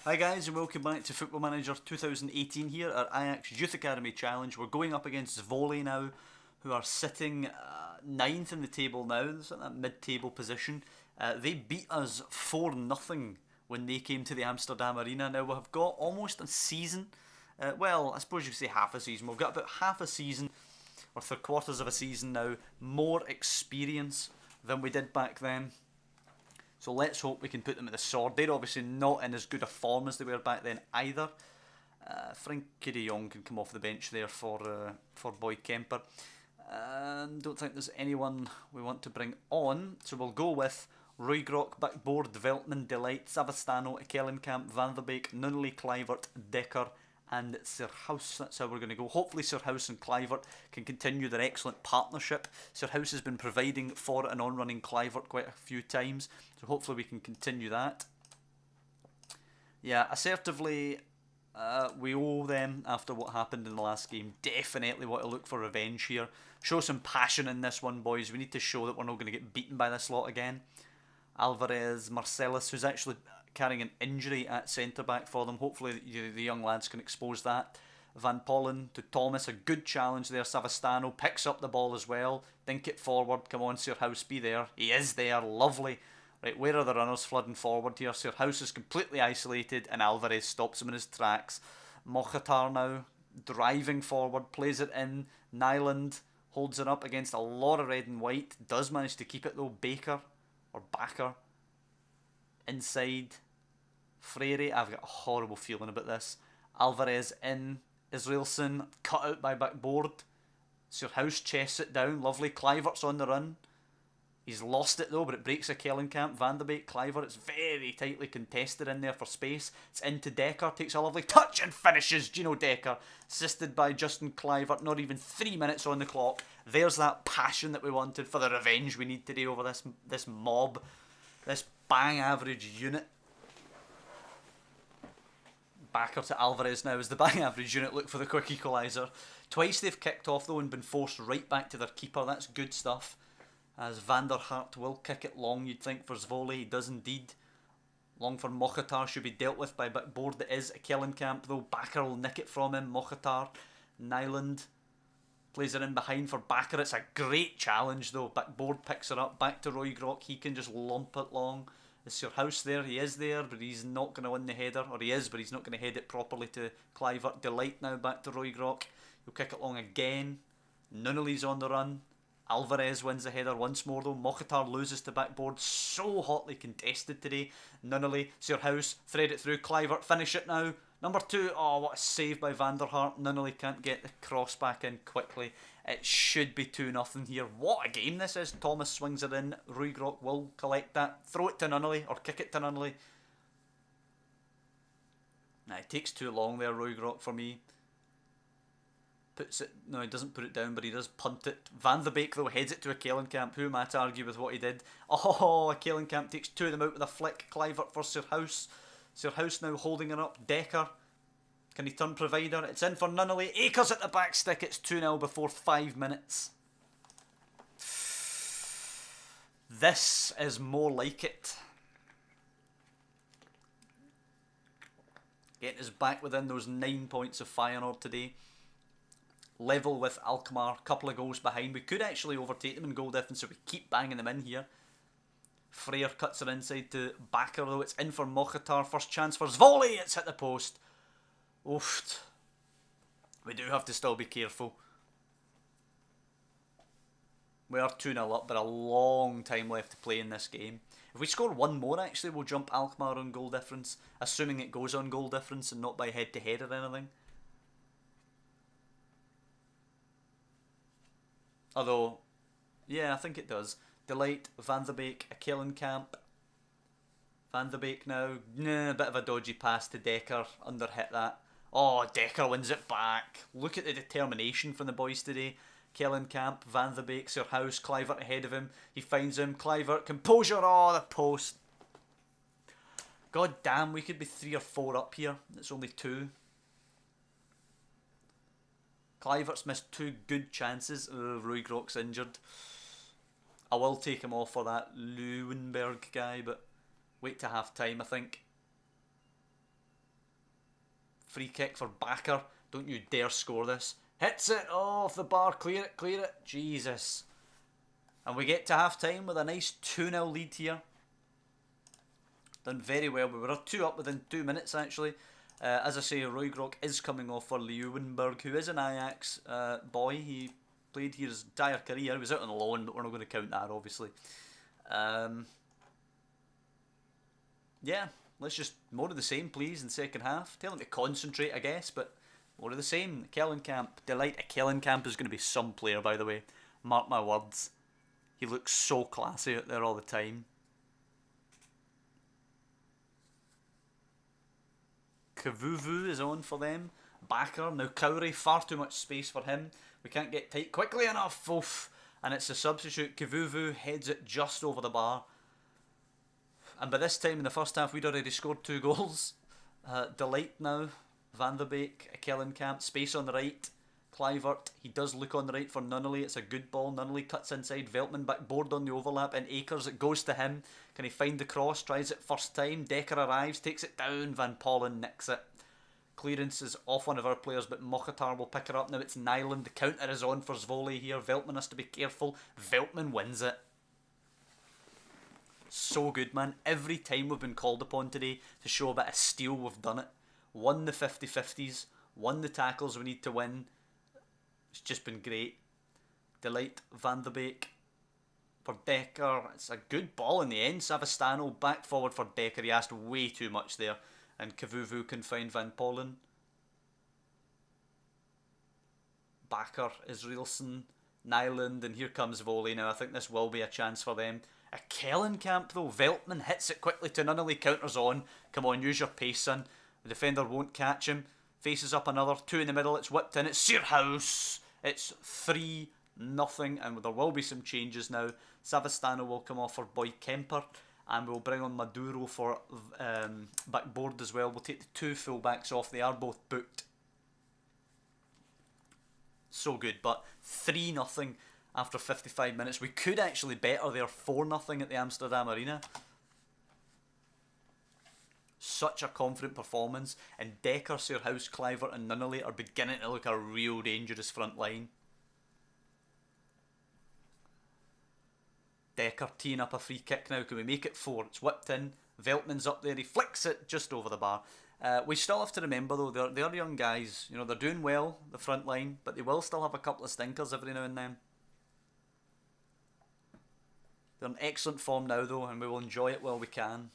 Hi guys and welcome back to Football Manager 2018 here, our Ajax Youth Academy Challenge. We're going up against Zwolle now, who are sitting 9th in the table now, in that mid-table position. They beat us 4-0 when they came to the Amsterdam Arena. Now we've got almost a season, well I suppose you could say half a season. We've got about half a season, or 3/4 of a season now, more experience than we did back then. So let's hope we can put them at the sword. They're obviously not in as good a form as they were back then either. Frenkie de Jong can come off the bench there for Boy Kemper. Don't think there's anyone we want to bring on, so we'll go with Roygrok, Backboard, Veltman, Delight, Savastano, Kellenkamp, Van der Beek, Nunnally, Kluivert, Dekker and Sirhouse. That's how we're going to go. Hopefully Sirhouse and Kluivert can continue their excellent partnership. Sirhouse has been providing for and on-running Kluivert quite a few times, so hopefully we can continue that. Yeah, assertively, we owe them, after what happened in the last game, definitely want to look for revenge here. Show some passion in this one, boys. We need to show that we're not going to get beaten by this lot again. Alvarez, Marcellus, who's actually carrying an injury at centre-back for them. Hopefully the young lads can expose that. Van Pollen to Thomas, a good challenge there. Savastano picks up the ball as well. Dink it forward. Come on, Sirhouse, be there. He is there. Lovely. Right, where are the runners flooding forward here? Sirhouse is completely isolated and Alvarez stops him in his tracks. Mochatar now driving forward, plays it in. Nyland holds it up against a lot of red and white. Does manage to keep it though. Backer inside. Frere, I've got a horrible feeling about this. Alvarez in. Israelson cut out by Backboard. Sirhouse chests it down. Lovely. Kluivert's on the run. He's lost it though, but it breaks a Kellenkamp. Van der Beek, Kluivert. It's very tightly contested in there for space. It's into Dekker. Takes a lovely touch and finishes. Gino Dekker. Assisted by Justin Kluivert. Not even 3 minutes on the clock. There's that passion that we wanted for the revenge we need today over this mob. This bang average unit. Backer to Alvarez now as the bang average unit look for the quick equaliser. Twice they've kicked off though and been forced right back to their keeper. That's good stuff. As Van der Hart will kick it long, you'd think, for Zwolle. He does indeed. Long for Mochatar, should be dealt with by Backboard. That is a Kellenkamp though. Bakker will nick it from him. Mochatar. Nyland plays it in behind for Bakker. It's a great challenge though. Backboard picks it up. Back to Roygrok. He can just lump it long. Is Sirhouse there? He is there, but he's not going to win the header. Or he is, but he's not going to head it properly to Kluivert. Delight now back to Roygrok. He'll kick it long again. Nunnally's on the run. Alvarez wins the header once more though. Mochatar loses to Backboard. So hotly contested today. Nunnally, Sirhouse, thread it through. Kluivert, finish it now. Number 2, oh what a save by Van der Hart. Nunnally can't get the cross back in quickly. It should be 2-0 here. What a game this is. Thomas swings it in. Roygrok will collect that. Throw it to Nunnally or kick it to Nunnally. Nah, it takes too long there, Roygrok, for me. Puts it, no he doesn't put it down, but he does punt it. Van der Beek though heads it to a Kellenkamp. Who am I to argue with what he did? Oh, a Kellenkamp takes 2 of them out with a flick. Kluivert for Sirhouse. Sirhouse now holding it up. Dekker. Can he turn provider? It's in for Nunnally. Akers at the back stick. It's 2-0 before 5 minutes. This is more like it. Getting us back within those 9 points of Feyenoord today. Level with Alkmaar, couple of goals behind. We could actually overtake them in goal difference, so we keep banging them in here. Frere cuts it inside to Bakker though. It's in for Mochatar. First chance for Zwolle. It's hit the post. Oof. We do have to still be careful. We are 2-0 up, but a long time left to play in this game. If we score one more, actually, we'll jump Alkmaar on goal difference, assuming it goes on goal difference and not by head-to-head or anything. Although, yeah, I think it does. Delight, Van der Beek, a Kellenkamp. Van der Beek now. Nah, a bit of a dodgy pass to Dekker. Underhit that. Oh, Dekker wins it back. Look at the determination from the boys today. Kellenkamp, Van der Beek, Sirhouse, Kluivert ahead of him. He finds him. Kluivert, composure. Oh, the post. God damn, we could be 3 or 4 up here. It's only 2. Kluivert's missed 2 good chances. Roygrok's injured. I will take him off for that Leeuwenberg guy, but wait to half time, I think. Free kick for Bakker. Don't you dare score this. Hits it off the bar. Clear it. Jesus. And we get to half time with a nice 2-0 lead here. Done very well. We were 2 up within 2 minutes actually. As I say, Roy Grok is coming off for Leeuwenburg, who is an Ajax boy. He played here his entire career. He was out on loan, but we're not going to count that, obviously. Yeah, let's just more of the same, please, in second half. Tell him to concentrate, I guess, but more of the same. Kellenkamp, delight. Kellenkamp is going to be some player, by the way. Mark my words. He looks so classy out there all the time. Kavuvu is on for them. Bakker, now Cowrie, far too much space for him. We can't get tight quickly enough. Oof. And it's a substitute. Kavuvu heads it just over the bar. And by this time in the first half, we'd already scored 2 goals. Delight now. Van der Beek, Kellenkamp, space on the right. Kluivert, he does look on the right for Nunnally. It's a good ball. Nunnally cuts inside. Veltman backboard on the overlap. And Akers, it goes to him. Can he find the cross? Tries it first time. Decker arrives, takes it down. Van Pollen nicks it. Clearance is off one of our players, but Mokhitar will pick her up. Now it's Nyland. The counter is on for Zwolle here. Veltman has to be careful. Veltman wins it. So good, man. Every time we've been called upon today to show a bit of steel, we've done it. Won the 50-50s. Won the tackles we need to win. It's just been great. Delight, Van der Beek for Decker. It's a good ball in the end. Savastano back forward for Decker. He asked way too much there. And Kavuvu can find Van Pollen. Bakker, Israelson, Nyland, and here comes Volley. Now I think this will be a chance for them. A Kellenkamp though. Veltman hits it quickly to Nunnally. Counters on. Come on, use your pace, son. The defender won't catch him. Faces up another. 2 in the middle. It's whipped in. It's Searhouse. It's 3-0, and there will be some changes now. Savastano will come off for Boy Kemper, and we'll bring on Maduro for backboard as well. We'll take the 2 full-backs off. They are both booked. So good, but 3-0 after 55 minutes. We could actually better there 4-0 at the Amsterdam Arena. Such a confident performance, and Decker, Searhouse, Kluivert and Nunnally are beginning to look a real dangerous front line. Decker teeing up a free kick now. Can we make it 4? It's whipped in. Veltman's up there. He flicks it just over the bar. We still have to remember though, they're young guys. You know, they're doing well, the front line, but they will still have a couple of stinkers every now and then. They're in excellent form now though, and we will enjoy it while we can.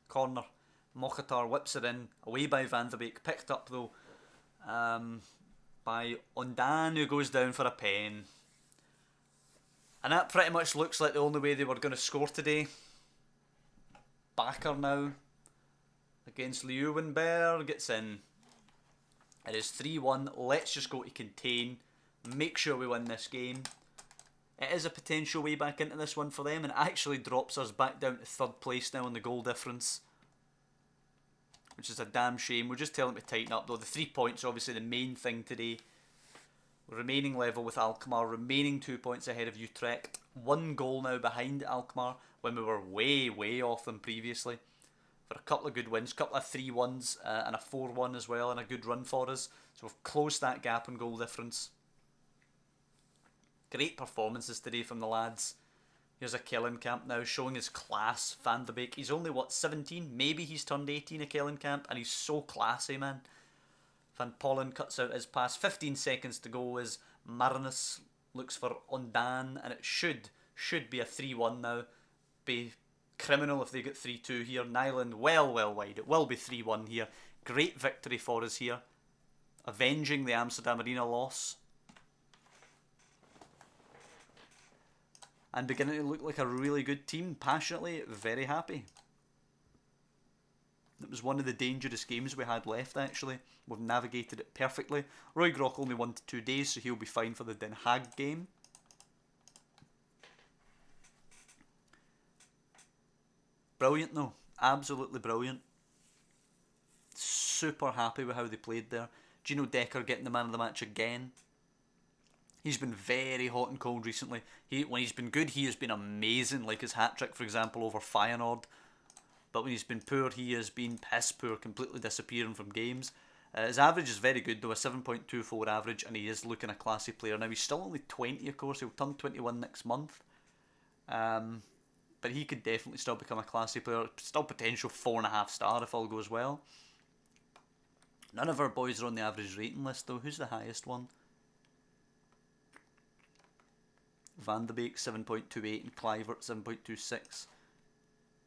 Corner. Mokhitar whips it in. Away by Van der Beek. Picked up though by Ondan, who goes down for a pen. And that pretty much looks like the only way they were going to score today. Bakker now against Leeuwenburg. Gets in. It is 3-1. Let's just go to contain. Make sure we win this game. It is a potential way back into this one for them, and it actually drops us back down to 3rd place now on the goal difference, which is a damn shame. We'll just tell them to tighten up though. The 3 points are obviously the main thing today. Remaining level with Alkmaar, remaining 2 points ahead of Utrecht. 1 goal now behind Alkmaar when we were way off them previously. For a couple of good wins, couple of 3-1s and a 4-1 as well, and a good run for us. So we've closed that gap in goal difference. Great performances today from the lads. Here's a Kellenkamp now showing his class. Van der Beek, he's only what, 17? Maybe he's turned 18, a Kellenkamp, and he's so classy, man. Van Pollen cuts out his pass. 15 seconds to go as Marinus looks for Ondan, and it should be a 3-1 now. Be criminal if they get 3-2 here. Nyland well wide. It will be 3-1 here. Great victory for us here. Avenging the Amsterdam Arena loss. And beginning to look like a really good team. Passionately, very happy. It was one of the dangerous games we had left, actually. We've navigated it perfectly. Roy Grok only 1 to 2 days, so he'll be fine for the Den Haag game. Brilliant, though. Absolutely brilliant. Super happy with how they played there. Gino Decker getting the man of the match again. He's been very hot and cold recently. When he's been good, he has been amazing. Like his hat-trick, for example, over Feyenoord. but when he's been poor, he has been piss poor, completely disappearing from games. His average is very good though, a 7.24 average, and he is looking a classy player. Now he's still only 20, of course, he'll turn 21 next month. But he could definitely still become a classy player. Still potential 4.5 star if all goes well. None of our boys are on the average rating list though. Who's the highest one? Van de Beek 7.28 and Kluivert 7.26.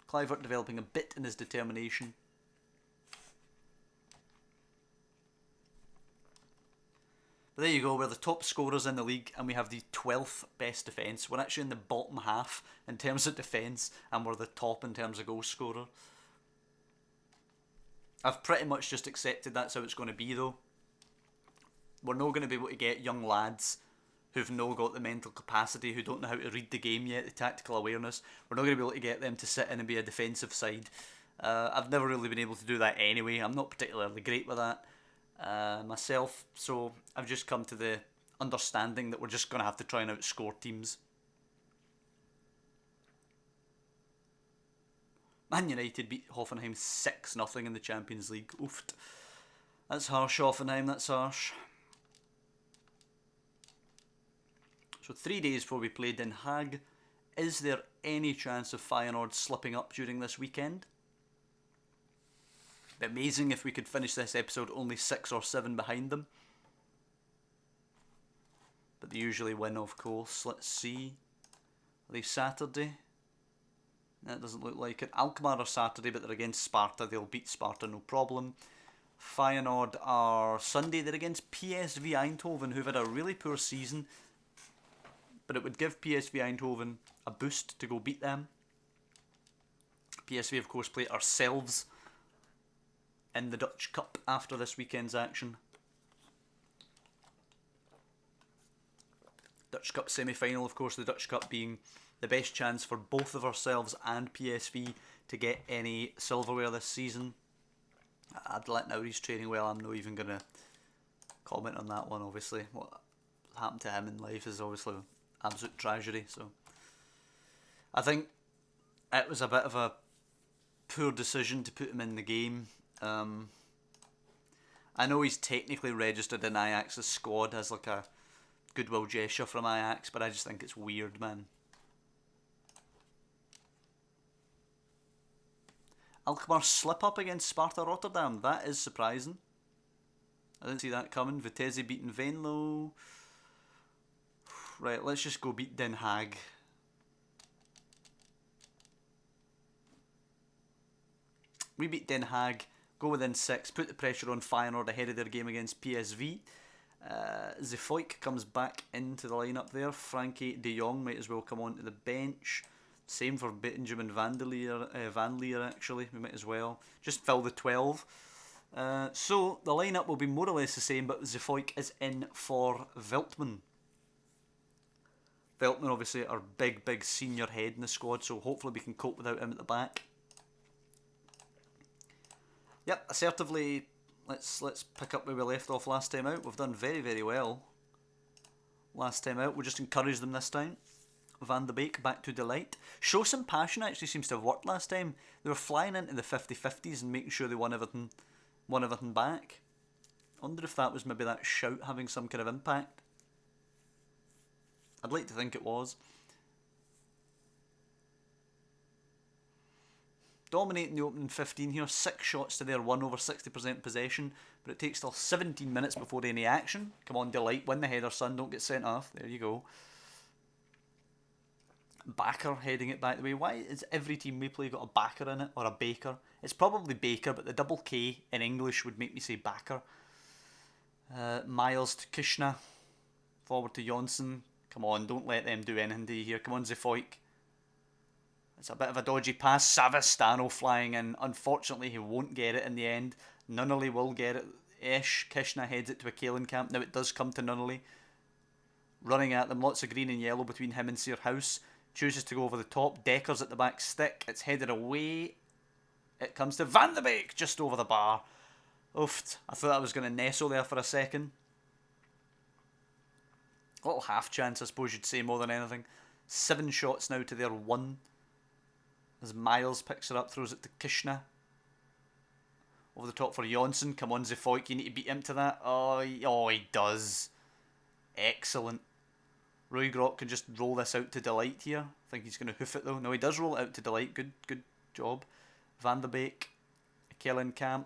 Kluivert developing a bit in his determination. But there you go, we're the top scorers in the league and we have the 12th best defence. We're actually in the bottom half in terms of defence and we're the top in terms of goal scorer. I've pretty much just accepted that's how it's going to be though. We're not going to be able to get young lads who've not got the mental capacity, who don't know how to read the game yet, the tactical awareness. We're not going to be able to get them to sit in and be a defensive side. I've never really been able to do that anyway. I'm not particularly great with that myself, so I've just come to the understanding that we're just going to have to try and outscore teams. Man United beat Hoffenheim 6-0 in the Champions League. Oofed. That's harsh, Hoffenheim, that's harsh. So 3 days before we play Den Haag. Is there any chance of Feyenoord slipping up during this weekend? It'd be amazing if we could finish this episode only 6 or 7 behind them. But they usually win, of course. Let's see. Are they Saturday? That doesn't look like it. Alkmaar are Saturday, but they're against Sparta. They'll beat Sparta, no problem. Feyenoord are Sunday. They're against PSV Eindhoven, who've had a really poor season. But it would give PSV Eindhoven a boost to go beat them. PSV, of course, play ourselves in the Dutch Cup after this weekend's action. Dutch Cup semi-final, of course, the Dutch Cup being the best chance for both of ourselves and PSV to get any silverware this season. Adlet now he's training well. I'm not even going to comment on that one, obviously. What happened to him in life is obviously an absolute tragedy. So I think it was a bit of a poor decision to put him in the game. I know he's technically registered in Ajax's squad as like a goodwill gesture from Ajax, but I just think it's weird, man. Alkmaar slip up against Sparta Rotterdam. That is surprising. I didn't see that coming. Vitesse beating Venlo. Right, let's just go beat Den Haag. We beat Den Haag. Go within 6. Put the pressure on Feyenoord ahead of their game against PSV. Zefoik comes back into the lineup there. Frankie de Jong might as well come onto the bench. Same for Benjamin Van Leer actually. We might as well just fill the 12. So the lineup will be more or less the same, but Zefoik is in for Veltman. Veltman obviously our big senior head in the squad, so hopefully we can cope without him at the back. Yep, assertively, let's pick up where we left off last time out. We've done very well last time out. We'll just encourage them this time. Van de Beek back to delight. Show some passion actually seems to have worked last time. They were flying into the 50-50s and making sure they won everything back. I wonder if that was maybe that shout having some kind of impact. I'd like to think it was. Dominating the opening 15 here, 6 shots to their 1 over 60% possession, but it takes till 17 minutes before any action. Come on, Delight, win the header, son, don't get sent off. There you go. Backer heading it back the way. Why is every team we play got a backer in it, or a baker? It's probably Baker, but the double K in English would make me say backer. Miles to Kushner, forward to Jonsson. Come on, don't let them do anything to you here. Come on, Zefoik. It's a bit of a dodgy pass. Savastano flying in. Unfortunately, he won't get it in the end. Nunnally will get it. Ish. Kishna heads it to a Kaelenkamp. Now it does come to Nunnally. Running at them. Lots of green and yellow between him and Searhouse. Chooses to go over the top. Decker's at the back stick. It's headed away. It comes to Van de Beek. Just over the bar. Oof. I thought I was going to nestle there for a second. A little half chance, I suppose you'd say, more than anything. 7 shots now to their 1. As Miles picks her up, throws it to Kishna. Over the top for Jonsson. Come on, Zefoik, you need to beat him to that. Oh, he does. Excellent. Roygrot can just roll this out to Delight here. I think he's going to hoof it though. No, he does roll it out to Delight. Good job. Van de Beek. Kellenkamp.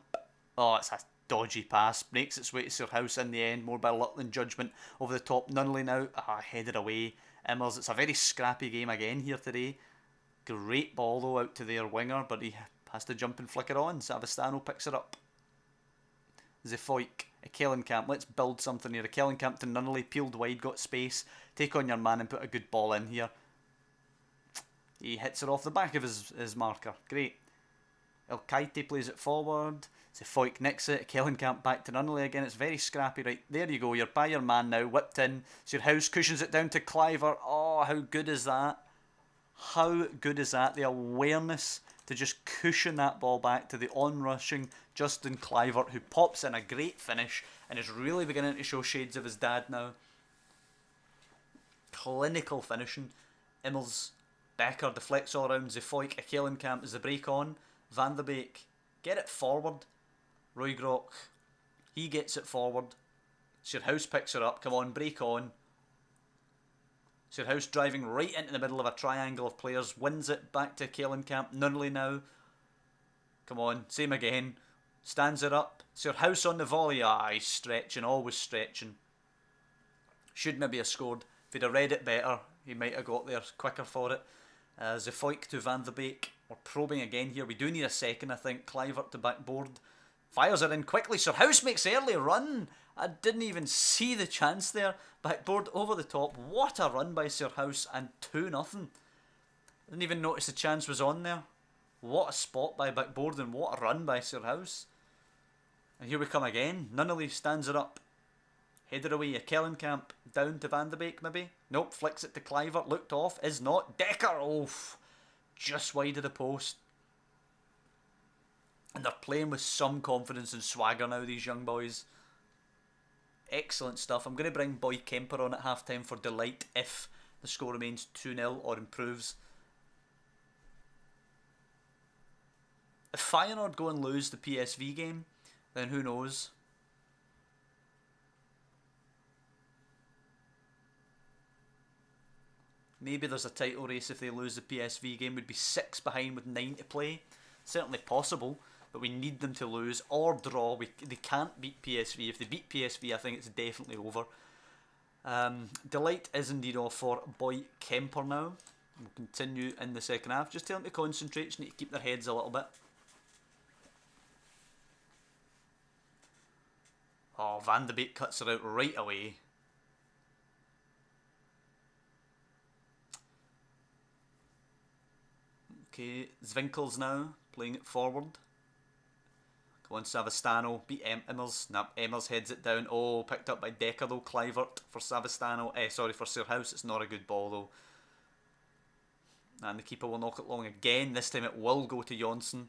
Oh, it's a dodgy pass. Makes its way to Sirhouse in the end. More by luck than judgment. Over the top. Nunnally now. Headed away. Immers. It's a very scrappy game again here today. Great ball though out to their winger, but he has to jump and flick it on. Savastano picks it up. Zefoik. Kellenkamp. Let's build something here. Kellenkamp to Nunnally. Peeled wide. Got space. Take on your man and put a good ball in here. He hits it off the back of his marker. Great. El Kaiti plays it forward. Zefoik nicks it. Kellenkamp back to Nunnally again. It's very scrappy. Right, there you go. You're by your man now. Whipped in. Sirhouse cushions it down to Cliver. Oh, how good is that? How good is that? The awareness to just cushion that ball back to the on-rushing Justin Clivert, who pops in a great finish and is really beginning to show shades of his dad now. Clinical finishing. Immels, Becker deflects all around. Zefoik, Kellenkamp is the break on. Van de Beek, get it forward. Roygrok, he gets it forward. Sirhouse picks her up. Come on, break on. Sirhouse driving right into the middle of a triangle of players. Wins it back to Kellenkamp. Nunnally now. Come on, same again. Stands it up. Sirhouse on the volley. He's stretching, always stretching. Should maybe have scored. If he'd have read it better, he might have got there quicker for it. Zefoik to Van de Beek. We're probing again here. We do need a second, I think. Clivert to backboard. Fires it in quickly. Sirhouse makes early run. I didn't even see the chance there. Backboard over the top. What a run by Sirhouse, and 2-0. Didn't even notice the chance was on there. What a spot by backboard and what a run by Sirhouse. And here we come again. Nunnally stands it up. Headed away. Kellenkamp down to Van de Beek maybe. Nope, flicks it to Clivert. Looked off. Is not. Decker. Oof. Just wide of the post. And they're playing with some confidence and swagger now, these young boys. Excellent stuff. I'm going to bring Boy Kemper on at half-time for Delight if the score remains 2-0 or improves. If Feyenoord go and lose the PSV game, then who knows? Maybe there's a title race if they lose the PSV game. Would be 6 behind with 9 to play. Certainly possible, but we need them to lose or draw. They can't beat PSV. If they beat PSV, I think it's definitely over. Delight is indeed off for Boy Kemper now. We'll continue in the second half. Just tell them to concentrate. Just need to keep their heads a little bit. Oh, Van de Beek cuts her out right away. Okay, Zwinkels now, playing it forward. Come on, Savastano, beat Emmers. Nah, Emmers heads it down. Oh, picked up by Decker though, Clivert for Savastano. Sorry, for Sirhouse, it's not a good ball though. And the keeper will knock it long again. This time it will go to Jonsson.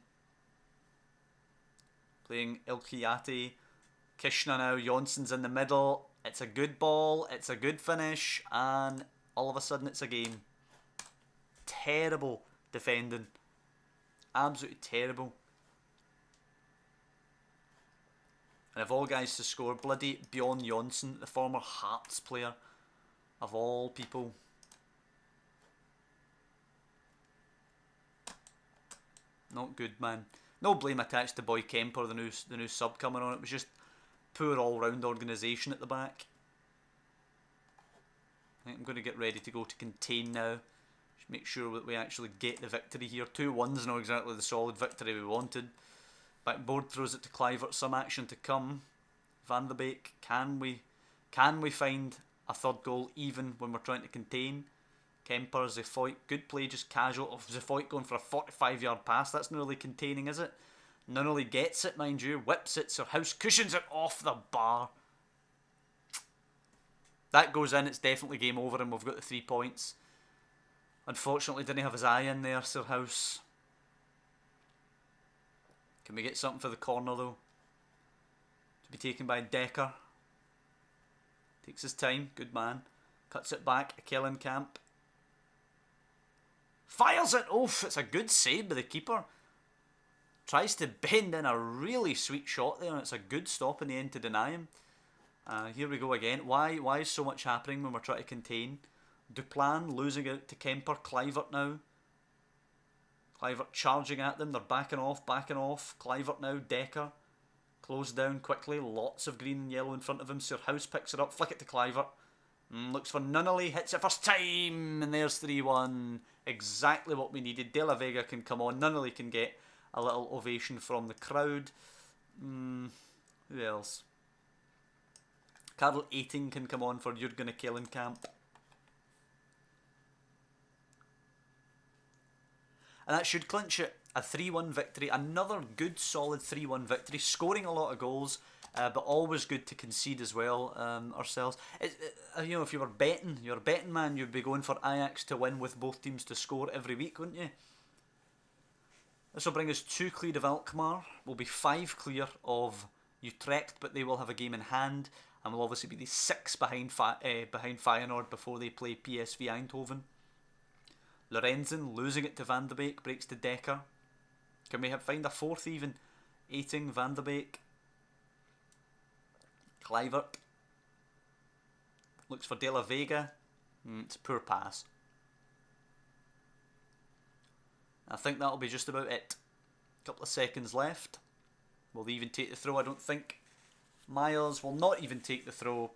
Playing Ilkiati. Kishna now, Jonsson's in the middle. It's a good ball, it's a good finish, and all of a sudden it's a game. Terrible defending. Absolutely terrible. And of all guys to score, bloody Bjorn Jonsson, the former Hearts player, of all people. Not good, man. No blame attached to Boy Kemper, the new sub coming on. It was just poor all-round organisation at the back. I think I'm going to get ready to go to contain now. Just make sure that we actually get the victory here. 2-1's not exactly the solid victory we wanted. Backboard throws it to Clivert. Some action to come. Van de Beek, can we find a third goal even when we're trying to contain? Kemper, Zefoik, good play, just casual. Oh, Zefoik going for a 45-yard pass. That's not really containing, is it? Nunnally gets it, mind you. Whips it. Sirhouse cushions it off the bar. That goes in. It's definitely game over and we've got the 3 points. Unfortunately, didn't have his eye in there, Sirhouse. Can we get something for the corner, though? To be taken by Decker. Takes his time. Good man. Cuts it back. Kellenkamp. Fires it. Oof, it's a good save by the keeper. Tries to bend in a really sweet shot there, and it's a good stop in the end to deny him. Here we go again. Why is so much happening when we're trying to contain? Duplan losing out to Kemper. Kluivert now. Kluivert charging at them. They're backing off. Kluivert now. Decker. Closed down quickly. Lots of green and yellow in front of him. Surhouse picks it up. Flick it to Kluivert. Looks for Nunnally. Hits it first time. And there's 3-1. Exactly what we needed. De La Vega can come on. Nunnally can get a little ovation from the crowd. Who else? Karl Eiting can come on for Jurgen Ekkelenkamp. And that should clinch it. A 3-1 victory. Another good solid 3-1 victory. Scoring a lot of goals. But always good to concede as well ourselves. You know, if you were betting, you're a betting man, you'd be going for Ajax to win with both teams to score every week, wouldn't you? This will bring us 2 clear of Alkmaar. We'll be 5 clear of Utrecht, but they will have a game in hand. And will obviously be the 6 behind Feyenoord before they play PSV Eindhoven. Lorenzen losing it to Van de Beek, breaks to Decker. Can we find a 4th even? Eiting, Van de Beek. Kluivert. Looks for De La Vega. It's a poor pass. I think that'll be just about it. Couple of seconds left. Will they even take the throw? I don't think. Myers will not even take the throw.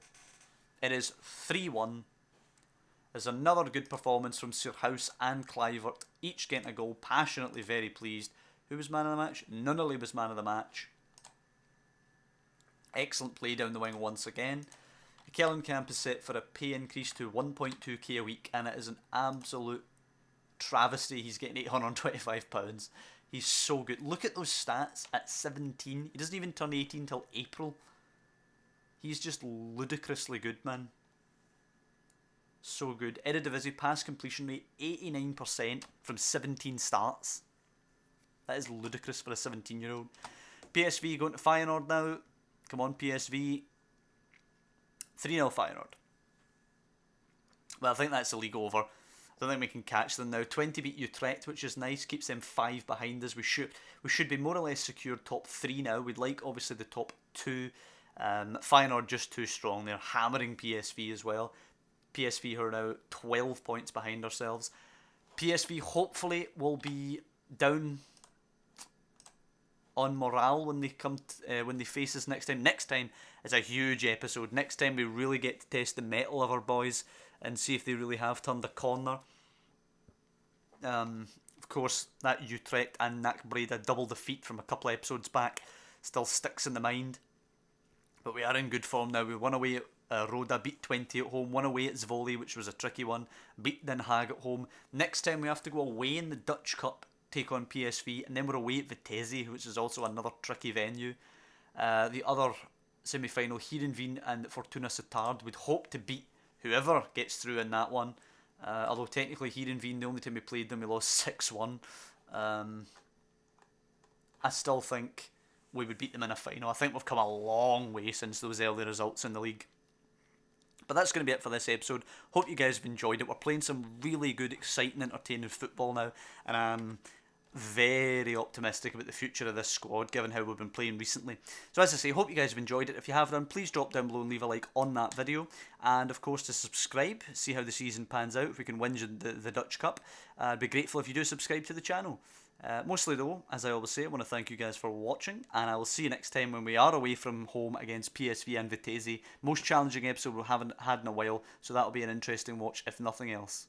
It is 3-1. There's another good performance from Surhouse and Kluivert. Each getting a goal. Passionately very pleased. Who was man of the match? Nunnally was man of the match. Excellent play down the wing once again. Ekkelenkamp is set for a pay increase to 1.2k a week, and it is an absolute travesty. He's getting £825. He's so good. Look at those stats at 17. He doesn't even turn 18 till April. He's just ludicrously good, man. So good. Eredivisie pass completion rate 89% from 17 starts. That is ludicrous for a 17-year-old. PSV going to Feyenoord now. Come on, PSV. 3-0 Feyenoord. Well, I think that's the league over. I don't think we can catch them now. 20 beat Utrecht, which is nice. Keeps them 5 behind us. We should be more or less secured top 3 now. We'd like, obviously, the top 2. Feyenoord just too strong. They're hammering PSV as well. PSV are now 12 points behind ourselves. PSV hopefully will be down on morale when they when they face us next time. Next time is a huge episode. Next time we really get to test the mettle of our boys and see if they really have turned the corner. Of course, that Utrecht and NAC Breda double defeat from a couple of episodes back still sticks in the mind. But we are in good form now. We won away at Roda, beat 20 at home, won away at Zwolle, which was a tricky one, beat Den Haag at home. Next time we have to go away in the Dutch Cup, take on PSV, and then we're away at Vitesse, which is also another tricky venue. The other semi-final, Heerenveen and Fortuna Sittard, would hope to beat whoever gets through in that one. Although technically Heerenveen, the only time we played them, we lost 6-1. I still think we would beat them in a final. I think we've come a long way since those early results in the league. But that's going to be it for this episode. Hope you guys have enjoyed it. We're playing some really good, exciting, entertaining football now. And I'm very optimistic about the future of this squad, given how we've been playing recently. So as I say, hope you guys have enjoyed it. If you have done, please drop down below and leave a like on that video. And of course to subscribe, see how the season pans out, if we can win the Dutch Cup. I'd be grateful if you do subscribe to the channel. Mostly though, as I always say, I want to thank you guys for watching, and I will see you next time when we are away from home against PSV and Vitesse. Most challenging episode we haven't had in a while, so that'll be an interesting watch if nothing else.